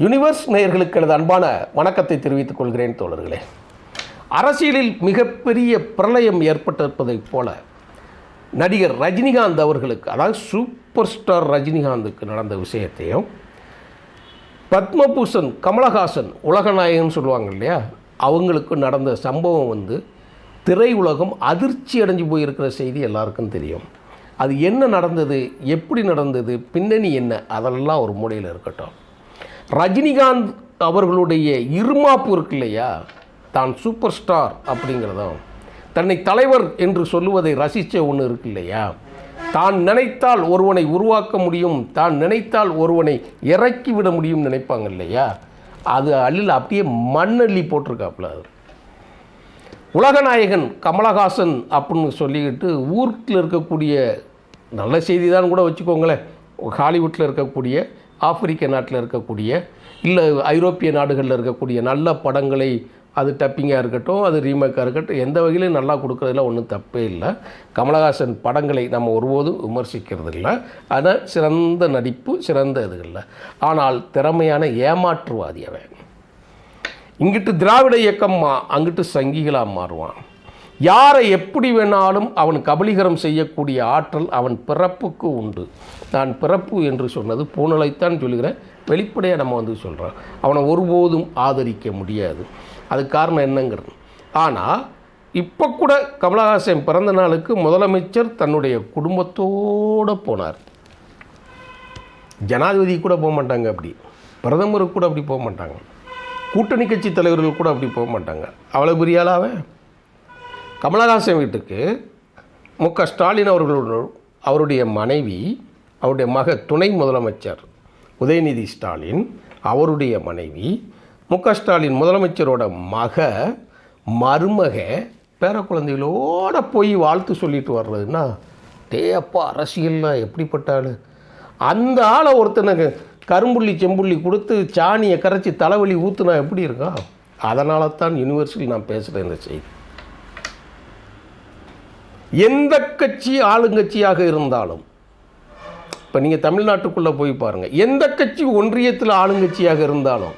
Universe நேயர்களுக்கு எனது அன்பான வணக்கத்தை தெரிவித்துக் கொள்கிறேன் தோழர்களே. அரசியலில் மிகப்பெரிய பிரளயம் ஏற்பட்டிருப்பதைப் போல நடிகர் ரஜினிகாந்த் அவர்களுக்கு, அதாவது சூப்பர் ஸ்டார் ரஜினிகாந்துக்கு நடந்த விஷயத்தையும், பத்மபூஷன் கமலஹாசன் உலகநாயகன் சொல்லுவாங்க இல்லையா, அவங்களுக்கு நடந்த சம்பவம் திரையுலகம் அதிர்ச்சி அடைஞ்சு போயிருக்கிற செய்தி எல்லாருக்கும் தெரியும். அது என்ன நடந்தது, எப்படி நடந்தது, பின்னணி என்ன, அதெல்லாம் ஒரு மூலையில் இருக்கட்டும். ரஜினிகாந்த் அவர்களுடைய இருமாப்பு இருக்கு இல்லையா, தான் சூப்பர் ஸ்டார் அப்படிங்கிறதும், தன்னை தலைவர் என்று சொல்லுவதை ரசித்த ஒன்று இருக்கு இல்லையா, தான் நினைத்தால் ஒருவனை உருவாக்க முடியும், தான் நினைத்தால் ஒருவனை இறக்கி விட முடியும் நினைப்பாங்க இல்லையா, அது அள்ளில் அப்படியே மண்ணள்ளி போட்டிருக்காப்புல. உலகநாயகன் கமலஹாசன் அப்படின்னு சொல்லிக்கிட்டு ஊரில் இருக்கக்கூடிய, நல்ல செய்தி தான் கூட வச்சுக்கோங்களேன், ஹாலிவுட்டில் இருக்கக்கூடிய, ஆப்பிரிக்க நாட்டில் இருக்கக்கூடிய, இல்லை ஐரோப்பிய நாடுகளில் இருக்கக்கூடிய நல்ல படங்களை, அது டப்பிங்காக இருக்கட்டும், அது ரீமேக்காக இருக்கட்டும், எந்த வகையிலும் நல்லா கொடுக்குறதுல ஒன்றும் தப்பே இல்லை. கமலஹாசன் படங்களை நம்ம ஒருபோதும் விமர்சிக்கிறது இல்லை. ஆனால் சிறந்த நடிப்பு, சிறந்த இது இல்லை. ஆனால் திறமையான ஏமாற்றுவாதி அவன். இங்கிட்டு திராவிட இயக்கம், அங்கிட்டு சங்கிகளாக மாறுவான். யாரை எப்படி வேணாலும் அவன் கபலீகரம் செய்யக்கூடிய ஆற்றல் அவன் பிறப்புக்கு உண்டு. நான் பிறப்பு என்று சொன்னது பூனலைத்தான் சொல்லுகிறேன், வெளிப்படையாக நம்ம சொல்கிறோம். அவனை ஒருபோதும் ஆதரிக்க முடியாது. அதுக்கு காரணம் என்னங்கிறது. ஆனால் இப்போ கூட கமலஹாசன் பிறந்த நாளுக்கு முதலமைச்சர் தன்னுடைய குடும்பத்தோடு போனார். ஜனாதிபதி கூட போக மாட்டாங்க, அப்படி பிரதமருக்கு கூட அப்படி போக மாட்டாங்க, கூட்டணி கட்சி தலைவர்கள் கூட அப்படி போக மாட்டாங்க. அவ்வளோ பெரிய ஆளாவே கமலஹாசன் வீட்டுக்கு மு.க. ஸ்டாலின் அவர்களோட, அவருடைய மனைவி, அவருடைய மக துணை முதலமைச்சர் உதயநிதி ஸ்டாலின், அவருடைய மனைவி, மு.க. ஸ்டாலின் முதலமைச்சரோட மருமக பேர குழந்தைகளோடு போய் வாழ்த்து சொல்லிட்டு வர்றதுன்னா, டேப்பா அரசியல்லாம் எப்படிப்பட்டாள். அந்த ஆளை ஒருத்தனுக்கு கரும்புள்ளி செம்புள்ளி கொடுத்து சாணியை கரைச்சி தலைவலி ஊற்றுனா எப்படி இருக்கா. அதனால தான் யூனிவர்சிட்டியில் நான் பேசுகிறேன் இந்த செய்தி. எந்த கட்சி ஆளுங்கட்சியாக இருந்தாலும், இப்போ நீங்கள் தமிழ்நாட்டுக்குள்ளே போய் பாருங்கள், எந்த கட்சி ஒன்றியத்தில் ஆளுங்கட்சியாக இருந்தாலும்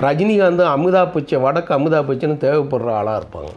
ரஜினிகாந்த் அமிதாப் பச்சன், வடக்கு அமிதாப் பச்சன் தேவைப்படுற ஆளாக இருப்பாங்க.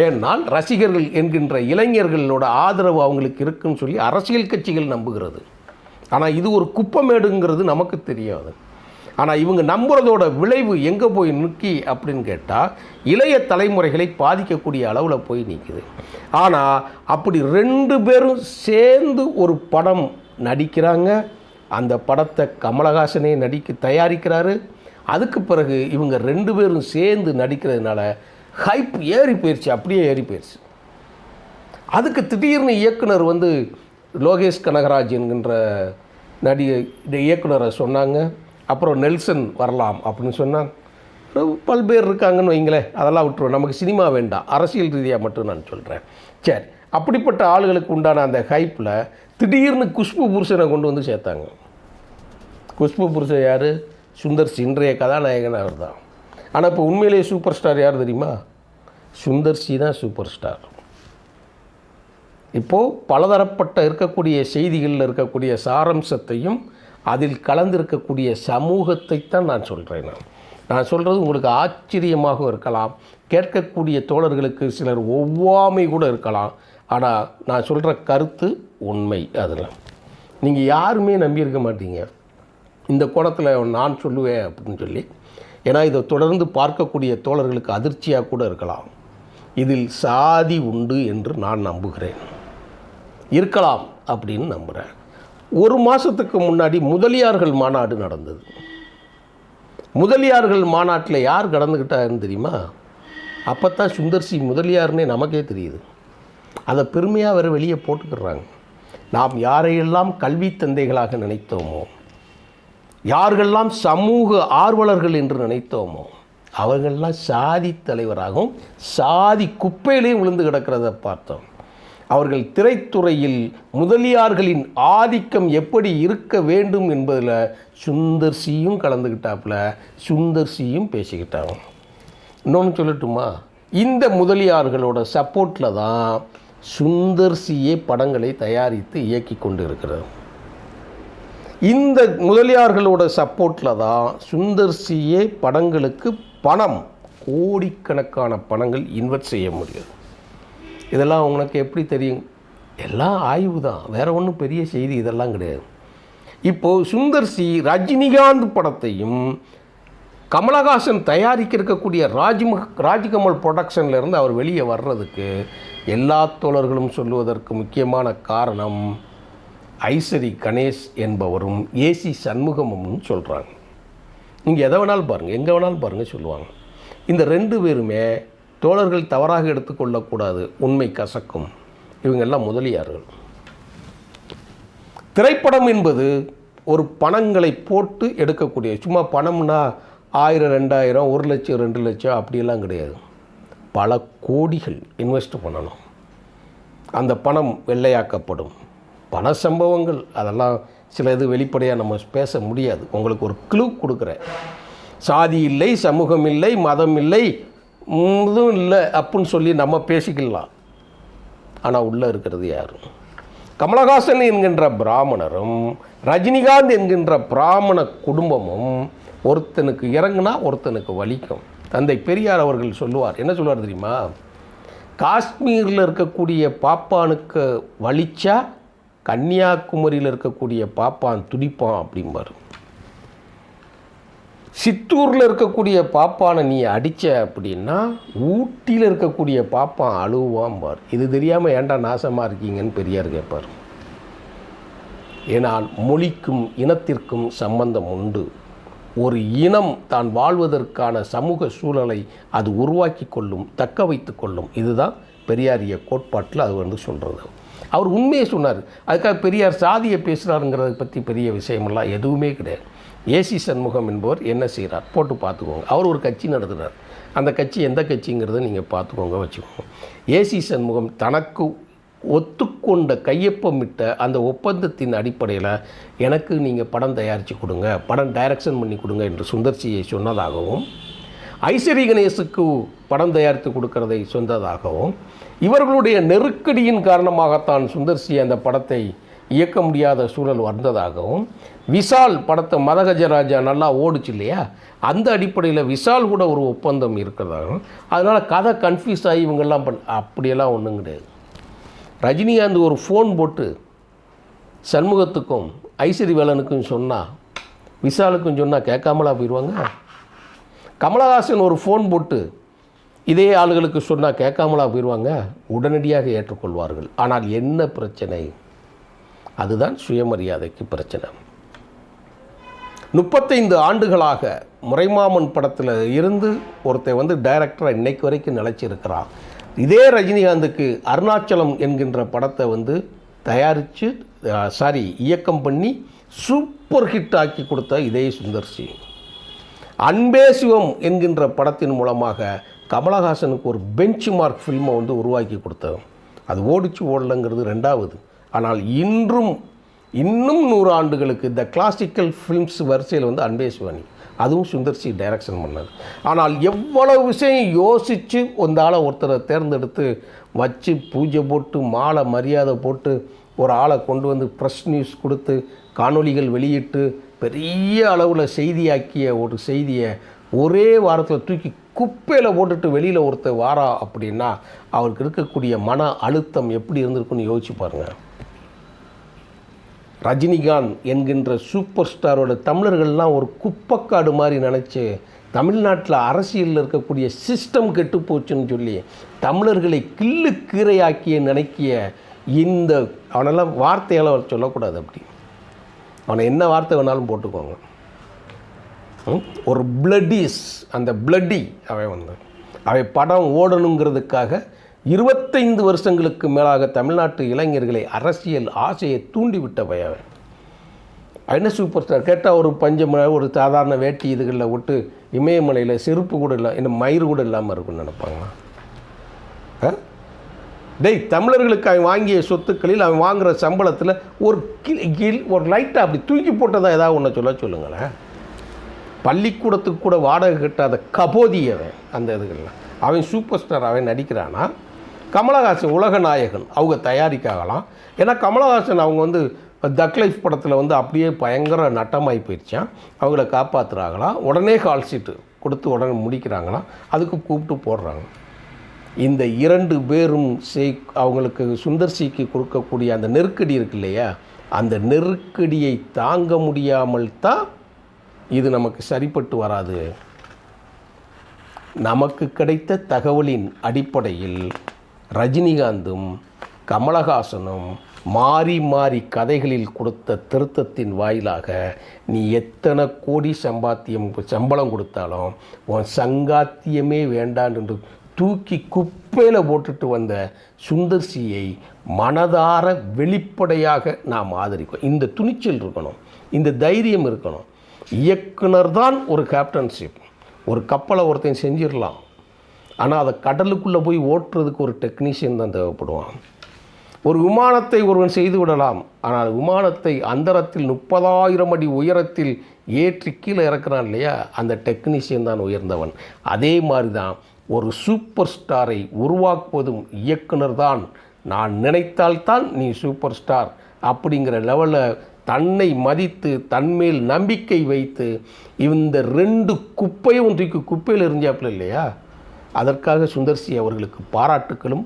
ஏன்னால் ரசிகர்கள் என்கின்ற இளைஞர்களோட ஆதரவு அவங்களுக்கு இருக்குன்னு சொல்லி அரசியல் கட்சிகள் நம்புகிறது. ஆனால் இது ஒரு குப்பமேடுங்கிறது நமக்கு தெரியாது. ஆனால் இவங்க நம்புறதோட விளைவு எங்கே போய் நிற்கி அப்படின்னு கேட்டால், இளைய தலைமுறைகளை பாதிக்கக்கூடிய அளவில் போய் நிற்குது. ஆனால் அப்படி ரெண்டு பேரும் சேர்ந்து ஒரு படம் நடிக்கிறாங்க. அந்த படத்தை கமலஹாசனே தயாரிக்கிறாரு. அதுக்கு பிறகு இவங்க ரெண்டு பேரும் சேர்ந்து நடிக்கிறதுனால ஹைப் ஏறி போயிடுச்சு, அப்படியே ஏறி போயிடுச்சு. அதுக்கு திடீர்னு இயக்குனர் லோகேஷ் கனகராஜ் என்கின்ற இயக்குனரை சொன்னாங்க. அப்புறம் நெல்சன் வரலாம் அப்படின்னு சொன்னாங்க. பல்வேறு இருக்காங்கன்னு வைங்களேன், அதெல்லாம் விட்டுருவோம், நமக்கு சினிமா வேண்டாம், அரசியல் ரீதியாக மட்டும் நான் சொல்கிறேன். சரி, அப்படிப்பட்ட ஆளுகளுக்கு உண்டான அந்த ஹைப்பில் திடீர்னு குஷ்பு புருஷனை கொண்டு சேர்த்தாங்க. குஷ்பு புருஷன் யார்? சுந்தர்சி, இன்றைய கதாநாயகன் அவர் தான். ஆனால் இப்போ உண்மையிலேயே சூப்பர் ஸ்டார் யார் தெரியுமா? சுந்தர்சி தான் சூப்பர் ஸ்டார். இப்போது பலதரப்பட்ட இருக்கக்கூடிய செய்திகளில் இருக்கக்கூடிய சாரம்சத்தையும் அதில் கலந்திருக்கக்கூடிய சமூகத்தைத்தான் நான் சொல்கிறேன். நான் சொல்கிறது உங்களுக்கு ஆச்சரியமாக இருக்கலாம், கேட்கக்கூடிய தோழர்களுக்கு சிலர் ஒவ்வாமை கூட இருக்கலாம். ஆனால் நான் சொல்கிற கருத்து உண்மை. அதில் நீங்கள் யாருமே நம்பியிருக்க மாட்டீங்க இந்த கோணத்தில் நான் சொல்லுவேன் அப்படின்னு சொல்லி. ஏன்னா இதை தொடர்ந்து பார்க்கக்கூடிய தோழர்களுக்கு அதிர்ச்சியாக கூட இருக்கலாம். இதில் சாதி உண்டு என்று நான் நம்புகிறேன், இருக்கலாம் அப்படின்னு நம்புகிறேன். ஒரு மாதத்துக்கு முன்னாடி முதலியார்கள் மாநாடு நடந்தது. முதலியார்கள் மாநாட்டில் யார் கடந்துக்கிட்டாருன்னு தெரியுமா? அப்போ தான் சுந்தர்சி முதலியார்னே நமக்கே தெரியுது. அதை பெருமையாக வேறு வெளியே போட்டுக்கிறாங்க. நாம் யாரையெல்லாம் கல்வி தந்தைகளாக நினைத்தோமோ, யார்களெல்லாம் சமூக ஆர்வலர்கள் என்று நினைத்தோமோ, அவர்களெல்லாம் சாதி தலைவராகவும் சாதி குப்பையிலையும் விழுந்து கிடக்கிறத பார்த்தோம். அவர்கள் திரைத்துறையில் முதலியார்களின் ஆதிக்கம் எப்படி இருக்க வேண்டும் என்பதில் சுந்தர்சியும் கலந்துக்கிட்டாப்புல, சுந்தர்சியும் பேசிக்கிட்டாங்க. இன்னொன்று சொல்லட்டுமா, இந்த முதலியார்களோட சப்போர்ட்டில் தான் சுந்தர்சியே படங்களை தயாரித்து இயக்கி கொண்டு இருக்கிறார். இந்த முதலியார்களோட சப்போர்ட்டில் தான் சுந்தர் சியே படங்களுக்கு பணம், கோடிக்கணக்கான பணங்கள் இன்வெஸ்ட் செய்ய முடியும். இதெல்லாம் உங்களுக்கு எப்படி தெரியும்? எல்லாம் ஆய்வு தான், வேறு ஒன்றும் பெரிய செய்தி இதெல்லாம் கிடையாது. இப்போது சுந்தர் சி ரஜினிகாந்த் படத்தையும் கமலஹாசன் தயாரிக்க இருக்கக்கூடிய ராஜ்கமல் ப்ரொடக்ஷன்லேருந்து அவர் வெளியே வர்றதுக்கு எல்லா தோழர்களும் சொல்லுவதற்கு முக்கியமான காரணம் ஐசரி கணேஷ் என்பவரும் ஏசி சண்முகமும் சொல்கிறாங்க. நீங்கள் எதை வேணாலும் பாருங்கள், எங்கே வேணாலும் பாருங்கள் சொல்லுவாங்க. இந்த 2 பேருமே தோழர்கள் தவறாக எடுத்துக்கொள்ளக்கூடாது, உண்மை கசக்கும். இவங்கெல்லாம் முதலியார்கள். திரைப்படம் என்பது ஒரு பணங்களை போட்டு எடுக்கக்கூடிய, சும்மா பணம்னா 1000, 2000, 1 லட்சம், 2 லட்சம் அப்படியெல்லாம் கிடையாது. பல கோடிகள் இன்வெஸ்ட் பண்ணணும். அந்த பணம் வெள்ளையாக்கப்படும். பண சம்பவங்கள் அதெல்லாம் சில இது வெளிப்படையாக நம்ம பேச முடியாது. உங்களுக்கு ஒரு க்ளூ கொடுக்குறேன். சாதி இல்லை, சமூகம் இல்லை, மதம் இல்லை, இதுவும் இல்லை அப்படின்னு சொல்லி நம்ம பேசிக்கலாம். ஆனால் உள்ளே இருக்கிறது யாரும்? கமலஹாசன் என்கின்ற பிராமணரும் ரஜினிகாந்த் என்கின்ற பிராமண குடும்பமும் ஒருத்தனுக்கு இறங்குனா ஒருத்தனுக்கு வலிக்கும். தந்தை பெரியார் அவர்கள் சொல்லுவார், என்ன சொல்லுவார் தெரியுமா? காஷ்மீரில் இருக்கக்கூடிய பாப்பானுக்கு வலிச்சா கன்னியாகுமரியில் இருக்கக்கூடிய பாப்பான் துடிப்பான் அப்படிம்பார். சித்தூரில் இருக்கக்கூடிய பாப்பானை நீ அடித்த அப்படின்னா ஊட்டியில் இருக்கக்கூடிய பாப்பான் அழுவாம்பார். இது தெரியாமல் ஏன்டா நாசமாக இருக்கீங்கன்னு பெரியார் கேட்பார். ஏனால் மொழிக்கும் இனத்திற்கும் சம்பந்தம் உண்டு. ஒரு இனம் தான் வாழ்வதற்கான சமூக சூழலை அது உருவாக்கி கொள்ளும், தக்க வைத்து கொள்ளும். இதுதான் பெரியாரிய கோட்பாட்டில் அது சொல்கிறது. அவர் உண்மையை சொன்னார். அதுக்காக பெரியார் சாதியை பேசுகிறாருங்கிறத பற்றி பெரிய விஷயமெல்லாம் எதுவுமே கிடையாது. ஏசி சண்முகம் என்பவர் என்ன செய்கிறார் போட்டு பார்த்துக்கோங்க. அவர் ஒரு கட்சி நடத்துகிறார். அந்த கட்சி எந்த கட்சிங்கிறத நீங்கள் பார்த்துக்கோங்க, வச்சுக்கோங்க. ஏசி சண்முகம் தனக்கு ஒத்துக்கொண்ட கையொப்பமிட்ட அந்த ஒப்பந்தத்தின் அடிப்படையில் எனக்கு நீங்கள் படம் தயாரித்து கொடுங்க, படம் டைரக்ஷன் பண்ணி கொடுங்க என்று சுந்தர் சியை சொன்னதாகவும், ஐசரி கணேஷுக்கு படம் தயாரித்து கொடுக்கறதை சொன்னதாகவும், இவர்களுடைய நெருக்கடியின் காரணமாகத்தான் சுந்தர் சி அந்த படத்தை இயக்க முடியாத சூழல் வந்ததாகவும், விஷால் படத்தை மதகஜராஜா நல்லா ஓடிச்சு இல்லையா, அந்த அடிப்படையில் விஷால் கூட ஒரு ஒப்பந்தம் இருக்கிறதாகவும், அதனால் கதை கன்ஃபியூஸ் ஆகி இவங்கெல்லாம் அப்படியெல்லாம் ஒன்றும் கிடையாது. ரஜினிகாந்த் ஒரு ஃபோன் போட்டு சண்முகத்துக்கும் ஐஸ்வரி வேலனுக்கும் சொன்னால், விஷாலுக்கும் சொன்னால் கேட்காமலா போயிடுவாங்க? கமலஹாசன் ஒரு ஃபோன் போட்டு இதே ஆளுகளுக்கு சொன்னால் கேட்காமலா போயிடுவாங்க? உடனடியாக ஏற்றுக்கொள்வார்கள். ஆனால் என்ன பிரச்சனை? அதுதான் சுயமரியாதைக்கு பிரச்சனை. 35 ஆண்டுகளாக முறைமாமன் படத்தில் இருந்து ஒருத்தர் டைரக்டராக இன்னைக்கு வரைக்கும் நிலைச்சிருக்கிறான். இதே ரஜினிகாந்துக்கு அருணாச்சலம் என்கின்ற படத்தை தயாரித்து இயக்கம் பண்ணி சூப்பர் ஹிட் ஆக்கி கொடுத்த இதே சுந்தர் சி. அன்பே சிவம் என்கின்ற படத்தின் மூலமாக கமலஹாசனுக்கு ஒரு பெஞ்ச் மார்க் ஃபில்மை உருவாக்கி கொடுத்தோம். அது ஓடிச்சு ஓடலைங்கிறது ரெண்டாவது. ஆனால் இன்னும் 100 ஆண்டுகளுக்கு இந்த கிளாசிக்கல் ஃபிலிம்ஸ் வரிசையில் அன்பே சிவானி, அதுவும் சுந்தர் சி டைரக்ஷன் பண்ணது. ஆனால் எவ்வளவு விஷயம் யோசித்து ஆளை ஒருத்தரை தேர்ந்தெடுத்து வச்சு பூஜை போட்டு மாலை மரியாதை போட்டு ஒரு ஆளை கொண்டு ப்ரெஸ் நியூஸ் கொடுத்து காணொளிகள் வெளியிட்டு பெரிய அளவில் செய்தியாக்கிய ஒரு செய்தியை ஒரே வாரத்தில் தூக்கி குப்பையில் போட்டுட்டு வெளியில் ஒருத்தர் வாரா அப்படின்னா அவருக்கு இருக்கக்கூடிய மன அழுத்தம் எப்படி இருந்திருக்குன்னு யோசிச்சு பாருங்கள். ரஜினிகாந்த் என்கின்ற சூப்பர் ஸ்டாரோட தமிழர்கள்லாம் ஒரு குப்பைக்காடு மாதிரி நினச்சி தமிழ்நாட்டில் அரசியலில் இருக்கக்கூடிய சிஸ்டம் கெட்டு போச்சுன்னு சொல்லி தமிழர்களை கிள்ளு கீரையாக்கிய நினைக்கிய இந்த அவனெல்லாம் வார்த்தையால் சொல்லக்கூடாது. அப்படி அவனை என்ன வார்த்தை வேணாலும் போட்டுக்கோங்க. ஒரு பிளட்டிஸ், அந்த பிளட்டி அவை படம் ஓடணுங்கிறதுக்காக 25 வருஷங்களுக்கு மேலாக தமிழ்நாட்டு இளைஞர்களை அரசியல் ஆசையை தூண்டிவிட்ட பையன். என்ன சூப்பர் ஸ்டார் கேட்டால் ஒரு பஞ்சமலை ஒரு சாதாரண வேட்டி இதுகளில் விட்டு இமயமலையில் செருப்பு கூட இல்லை, இன்னும் மயிறு கூட இல்லாமல் இருக்குன்னு நினைப்பாங்களா? தமிழர்களுக்கு அவன் வாங்கிய சொத்துக்களில் அவன் வாங்குகிற சம்பளத்தில் ஒரு லைட்டாக அப்படி தூக்கி போட்டதாக ஏதாவது ஒன்று சொல்லுங்களேன். பள்ளிக்கூடத்துக்கு கூட வாடகை கட்டாத கபோதி அவன். அந்த இதுகளில் அவன் சூப்பர் ஸ்டார், அவன் நடிக்கிறானா? கமலஹாசன் உலக நாயகன், அவங்க தயாரிக்காகலாம். ஏன்னா கமலஹாசன் அவங்க தக் லைஃப் படத்தில் வந்து அப்படியே பயங்கர நட்டமாகி போயிடுச்சான். அவங்கள காப்பாற்றுறாங்களாம். உடனே கால் ஷீட்டு கொடுத்து உடனே முடிக்கிறாங்களாம். அதுக்கு கூப்பிட்டு போடுறாங்க. இந்த 2 பேரும் அவங்களுக்கு சுந்தர் சிக்கு கொடுக்கக்கூடிய அந்த நெருக்கடி இருக்கு இல்லையா, அந்த நெருக்கடியை தாங்க முடியாமல் தான் இது நமக்கு சரிப்பட்டு வராது. நமக்கு கிடைத்த தகவலின் அடிப்படையில் ரஜினிகாந்தும் கமலஹாசனும் மாறி மாறி கதைகளில் கொடுத்த திருத்தத்தின் வாயிலாக நீ எத்தனை கோடி சம்பளம் கொடுத்தாலும் உன் சங்காத்தியமே வேண்டான் என்று தூக்கி குப்பையில் போட்டுட்டு வந்த சுந்தர் சியை மனதார வெளிப்படையாக நாம் ஆதரிக்கும். இந்த துணிச்சல் இருக்கணும், இந்த தைரியம் இருக்கணும். இயக்குனர் தான் ஒரு கேப்டன்ஷிப். ஒரு கப்பலை ஒருத்தன் செஞ்சிடலாம், ஆனால் அதை கடலுக்குள்ளே போய் ஓட்டுறதுக்கு ஒரு டெக்னீஷியன் தான் தேவைப்படுவான். ஒரு விமானத்தை ஒருவன் செய்து விடலாம், ஆனால் விமானத்தை அந்தரத்தில் 30,000 அடி உயரத்தில் ஏற்றி கீழே இறக்குறான் இல்லையா, அந்த டெக்னீஷியன் தான் உயர்ந்தவன். அதே மாதிரி தான் ஒரு சூப்பர் ஸ்டாரை உருவாக்குவதும் இயக்குனர் தான். நான் நினைத்தால்தான் நீ சூப்பர் ஸ்டார் அப்படிங்கிற லெவலில் தன்னை மதித்து தன்மேல் நம்பிக்கை வைத்து இந்த 2 குப்பையும் தூக்கி குப்பையில் எறிஞ்சாப்புல இல்லையா, அதற்காக சுந்தர் சி அவர்களுக்கு பாராட்டுக்களும்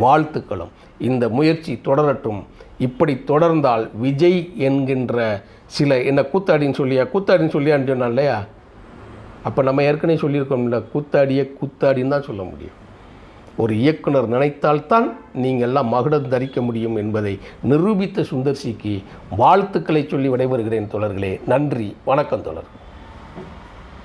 வாழ்த்துக்களும். இந்த முயற்சி தொடரட்டும். இப்படி தொடர்ந்தால் விஜய் என்கின்ற சில என்ன கூத்தாடின்னு சொல்லியான்னு சொன்னான் இல்லையா, அப்போ நம்ம ஏற்கனவே சொல்லியிருக்கோம்ல, கூத்தாடின்னு தான் சொல்ல முடியும். ஒரு இயக்குனர் நினைத்தால்தான் நீங்கள் எல்லாம் மகுடம் தரிக்க முடியும் என்பதை நிரூபித்த சுந்தர் சிக்கு வாழ்த்துக்களை சொல்லி விடைபெறுகிறேன் தோழர்களே. நன்றி, வணக்கம் தோழர்.